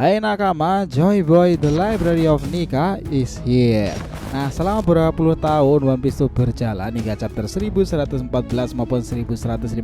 Hai nakama, Joy Boy, the library of Nika is here. Nah, selama beberapa puluh tahun One Piece itu berjalan hingga chapter 1114 maupun 1115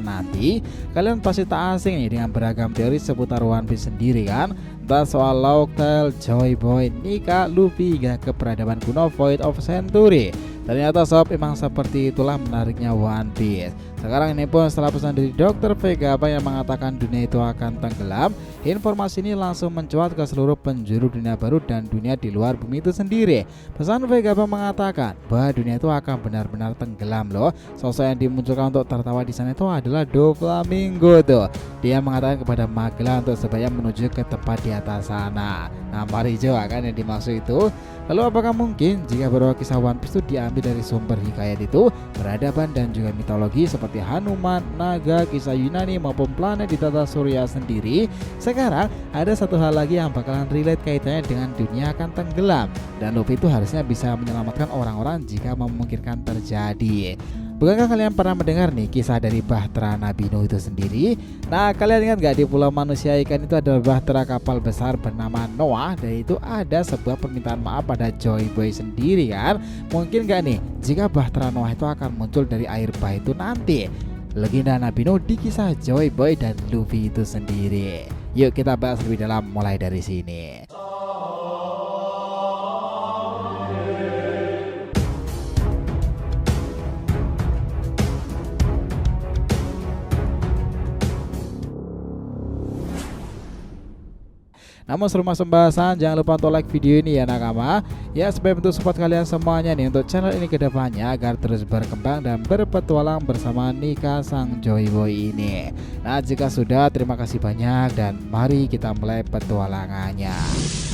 nanti, kalian pasti tak asing nih dengan beragam teori seputar One Piece sendiri kan? Entah soal Laugh-Tale, Joy Boy, Nika, Luffy hingga ke peradaban kuno Void of Century. Ternyata sob, emang seperti itulah menariknya One Piece. Sekarang ini pun setelah pesan dari Dr. Vega yang mengatakan dunia itu akan tenggelam, informasi ini langsung mencuat ke seluruh penjuru dunia baru dan dunia di luar bumi itu sendiri. Pesan Vega mengatakan bahwa dunia itu akan benar-benar tenggelam loh. Sosok yang dimunculkan untuk tertawa di sana itu adalah Doflamingo tuh. Dia mengatakan kepada Magellan untuk supaya menuju ke tempat di atas sana. Nah, mari jawab kan yang dimaksud itu. Lalu apakah mungkin jika beberapa kisah One Piece itu diambil dari sumber hikayat itu, peradaban dan juga mitologi seperti Hanuman, naga, kisah Yunani maupun planet di tata surya sendiri? Sekarang ada satu hal lagi yang bakalan relate kaitannya dengan dunia akan tenggelam, dan Luffy itu harusnya bisa menyelamatkan orang-orang jika memungkinkan terjadi. Bukankah kalian pernah mendengar nih kisah dari Bahtera Nabi Nuh itu sendiri? Nah, kalian ingat gak di pulau manusia ikan itu ada bahtera kapal besar bernama Noah, dan itu ada sebuah permintaan maaf pada Joy Boy sendiri kan? Mungkin gak nih jika bahtera Noah itu akan muncul dari air bah itu nanti? Legenda Nabi Nuh di kisah Joy Boy dan Luffy itu sendiri. Yuk kita bahas lebih dalam mulai dari sini. Namun sebelum masuk pembahasan, jangan lupa untuk like video ini ya nakama. Ya, supaya bentuk support kalian semuanya nih untuk channel ini kedepannya agar terus berkembang dan berpetualang bersama Nika sang Joy Boy ini. Nah, jika sudah, terima kasih banyak dan mari kita mulai petualangannya.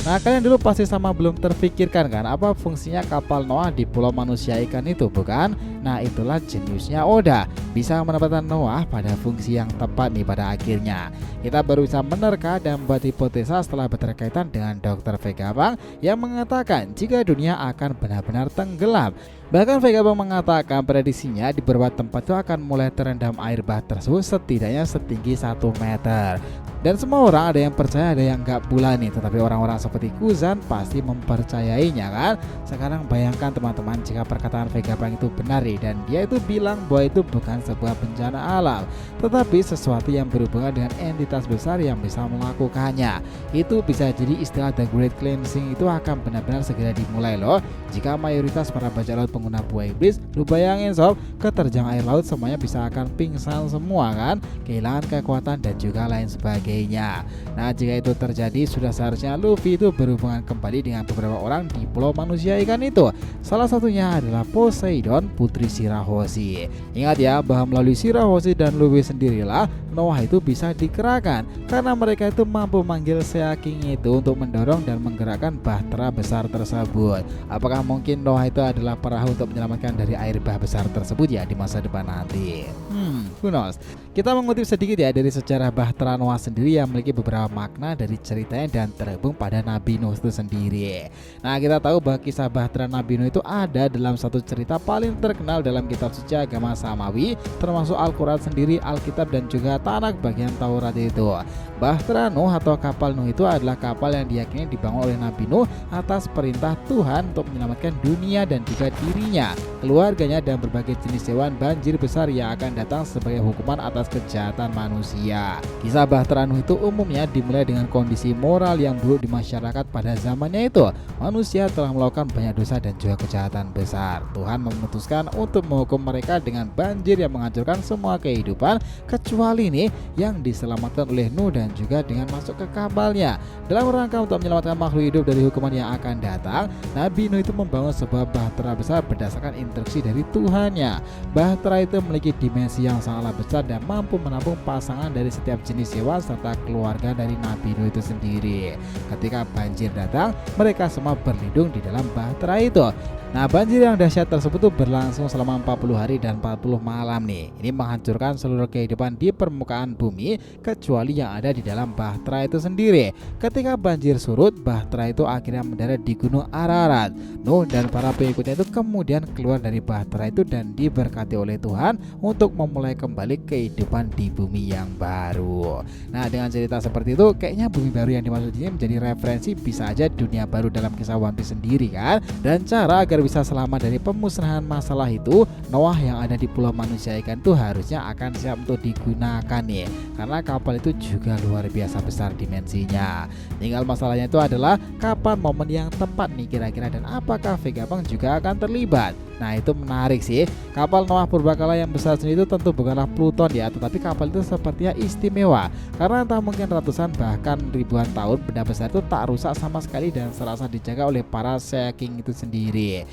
Nah, kalian dulu pasti sama belum terpikirkan kan apa fungsinya kapal Noah di pulau manusia ikan itu, bukan? Nah, itulah jeniusnya Oda, bisa menempatkan Noah pada fungsi yang tepat nih pada akhirnya. Kita baru bisa menerka dan membuat hipotesa setelah berkaitan dengan Dr. Vega yang mengatakan jika dunia akan benar-benar tenggelam. Bahkan Vega mengatakan prediksinya di beberapa tempat itu akan mulai terendam air bah tersebut setidaknya setinggi 1 meter. Dan semua orang ada yang percaya ada yang nggak pula nih, tetapi orang-orang seperti Kuzan pasti mempercayainya kan. Sekarang bayangkan teman-teman jika perkataan Vega itu benar nih, dan dia itu bilang bahwa itu bukan sebuah bencana alam, tetapi sesuatu yang berhubungan dengan entitas besar yang bisa melakukannya. Itu bisa jadi istilah The Great Cleansing itu akan benar-benar segera dimulai loh. Jika mayoritas para bajak laut pengguna buah iblis, lu bayangin sob, keterjang air laut semuanya bisa akan pingsan semua kan, kehilangan kekuatan dan juga lain sebagainya. Nah, jika itu terjadi, sudah seharusnya Luffy itu berhubungan kembali dengan beberapa orang di pulau manusia ikan itu. Salah satunya adalah Poseidon, putri Shirahoshi. Ingat ya, bahwa melalui Shirahoshi dan Luffy sendirilah Noah itu bisa digerakkan, karena mereka itu mampu memanggil Sea King itu untuk mendorong dan menggerakkan bahtera besar tersebut. Apakah mungkin Noah itu adalah perahu untuk menyelamatkan dari air bah besar tersebut ya di masa depan nanti? Who knows? Kita mengutip sedikit ya dari sejarah bahtera Noah sendiri yang memiliki beberapa makna dari ceritanya dan terhubung pada Nabi Nuh itu sendiri. Nah, kita tahu bahwa kisah bahtera Nabi Nuh itu ada dalam satu cerita paling terkenal dalam kitab suci agama Samawi, termasuk Al-Quran sendiri, Alkitab dan juga Tanakh bagian Taurat itu. Bahtera Nuh atau kapal Nuh itu adalah kapal yang diyakini dibangun oleh Nabi Nuh atas perintah Tuhan untuk menyelamatkan dunia dan juga dirinya, keluarganya dan berbagai jenis hewan banjir besar yang akan datang sebagai hukuman atas kejahatan manusia. Kisah Bahtera Nuh itu umumnya dimulai dengan kondisi moral yang buruk di masyarakat pada zamannya itu. Manusia telah melakukan banyak dosa dan juga kejahatan besar. Tuhan memutuskan untuk menghukum mereka dengan banjir yang menghancurkan semua kehidupan kecuali nih yang diselamatkan oleh Nuh dan juga dengan masuk ke kapalnya. Dalam rangka untuk menyelamatkan makhluk hidup dari hukuman yang akan datang, Nabi Nuh itu membangun sebuah bahtera besar berdasarkan instruksi dari Tuhannya. Bahtera itu memiliki dimensi yang sangatlah besar dan mampu menampung pasangan dari setiap jenis hewan serta keluarga dari Nabi Nuh itu sendiri. Ketika banjir datang, mereka semua berlindung di dalam bahtera itu. Nah, banjir yang dahsyat tersebut tuh berlangsung selama 40 hari dan 40 malam nih. Ini menghancurkan seluruh kehidupan di permukaan bumi kecuali yang ada di dalam bahtera itu sendiri. Ketika banjir surut, bahtera itu akhirnya mendarat di Gunung Ararat. Nuh dan para pengikutnya itu kemudian kemudian keluar dari bahtera itu dan diberkati oleh Tuhan untuk memulai kembali kehidupan di bumi yang baru. Nah, dengan cerita seperti itu kayaknya bumi baru yang dimaksud ini menjadi referensi bisa aja dunia baru dalam kisah One Piece sendiri kan. Dan cara agar bisa selamat dari pemusnahan masalah itu, Noah yang ada di pulau manusia ikan itu harusnya akan siap untuk digunakan nih, karena kapal itu juga luar biasa besar dimensinya. Tinggal masalahnya itu adalah kapan momen yang tepat nih kira-kira, dan apakah Vegapunk juga akan terlibat. Nah, itu menarik sih. Kapal Noah purbakala yang besar sendiri itu tentu bukanlah Pluton ya, tetapi kapal itu sepertinya istimewa karena entah mungkin ratusan bahkan ribuan tahun benda besar itu tak rusak sama sekali dan serasa dijaga oleh para Sea King itu sendiri.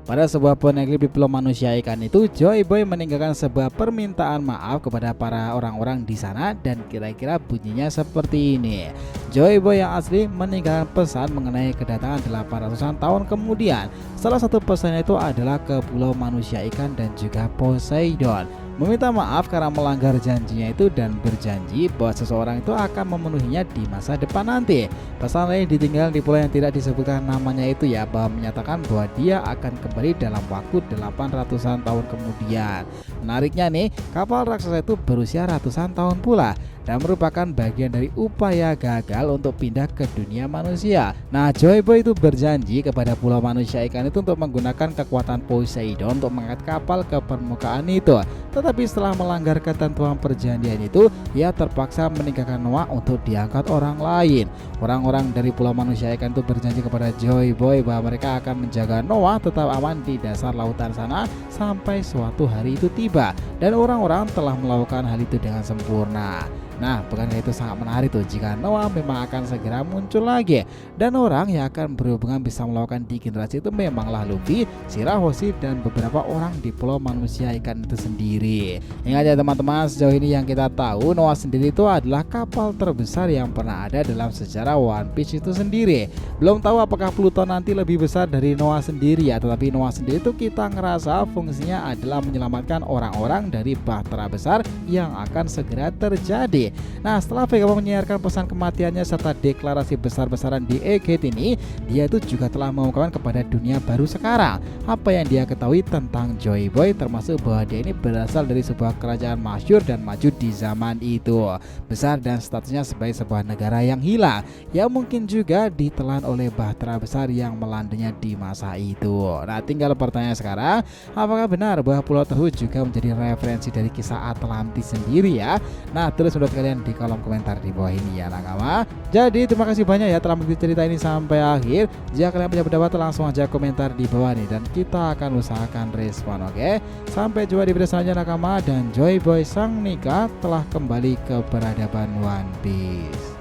Pada sebuah poneglyph di pulau manusia ikan itu, Joy Boy meninggalkan sebuah permintaan maaf kepada para orang-orang di sana dan kira-kira bunyinya seperti ini. Joy Boy yang asli meninggalkan pesan mengenai kedatangan 800-an tahun kemudian. Salah satu pesannya itu adalah ke pulau manusia ikan dan juga Poseidon, meminta maaf karena melanggar janjinya itu dan berjanji bahwa seseorang itu akan memenuhinya di masa depan nanti. Pesan lain ditinggal di pulau yang tidak disebutkan namanya itu ya, bahwa menyatakan bahwa dia akan kembali dalam waktu 800-an tahun kemudian. Menariknya nih, kapal raksasa itu berusia ratusan tahun pula dan merupakan bagian dari upaya gagal untuk pindah ke dunia manusia. Nah, Joy Boy itu berjanji kepada pulau manusia ikan itu untuk menggunakan kekuatan Poseidon untuk mengangkat kapal ke permukaan itu. Tetapi setelah melanggar ketentuan perjanjian itu, ia terpaksa meninggalkan Noah untuk diangkat orang lain. Orang-orang dari pulau manusia ikan itu berjanji kepada Joy Boy bahwa mereka akan menjaga Noah tetap aman di dasar lautan sana sampai suatu hari itu tiba, dan orang-orang telah melakukan hal itu dengan sempurna. Nah, bukankah itu sangat menarik tuh jika Noah memang akan segera muncul lagi, dan orang yang akan berhubungan bisa melakukan di generasi itu memanglah Luffy, Shirahoshi, dan beberapa orang di pulau manusia ikan itu sendiri. Ingat ya teman-teman, sejauh ini yang kita tahu Noah sendiri itu adalah kapal terbesar yang pernah ada dalam sejarah One Piece itu sendiri. Belum tahu apakah Pluton nanti lebih besar dari Noah sendiri ya, tetapi Noah sendiri itu kita ngerasa fungsinya adalah menyelamatkan orang-orang dari bahtera besar yang akan segera terjadi. Nah, setelah Vegapunk menyiarkan pesan kematiannya serta deklarasi besar-besaran di Egate ini, dia itu juga telah mengungkapkan kepada dunia baru sekarang apa yang dia ketahui tentang Joy Boy, termasuk bahwa dia ini berasal dari sebuah kerajaan masyhur dan maju di zaman itu, besar dan statusnya sebagai sebuah negara yang hilang, yang mungkin juga ditelan oleh bahtera besar yang melandainya di masa itu. Nah, tinggal pertanyaan sekarang, apakah benar bahwa pulau tersebut juga menjadi referensi dari kisah Atlantis sendiri ya? Nah, terus menurut kalian di kolom komentar di bawah ini ya nakama. Jadi terima kasih banyak ya telah mengikuti cerita ini sampai akhir. Jika kalian punya pendapat langsung aja komentar di bawah nih dan kita akan usahakan respon, oke? Sampai jumpa di video selanjutnya nakama, dan Joy Boy sang nikah telah kembali ke peradaban One Piece.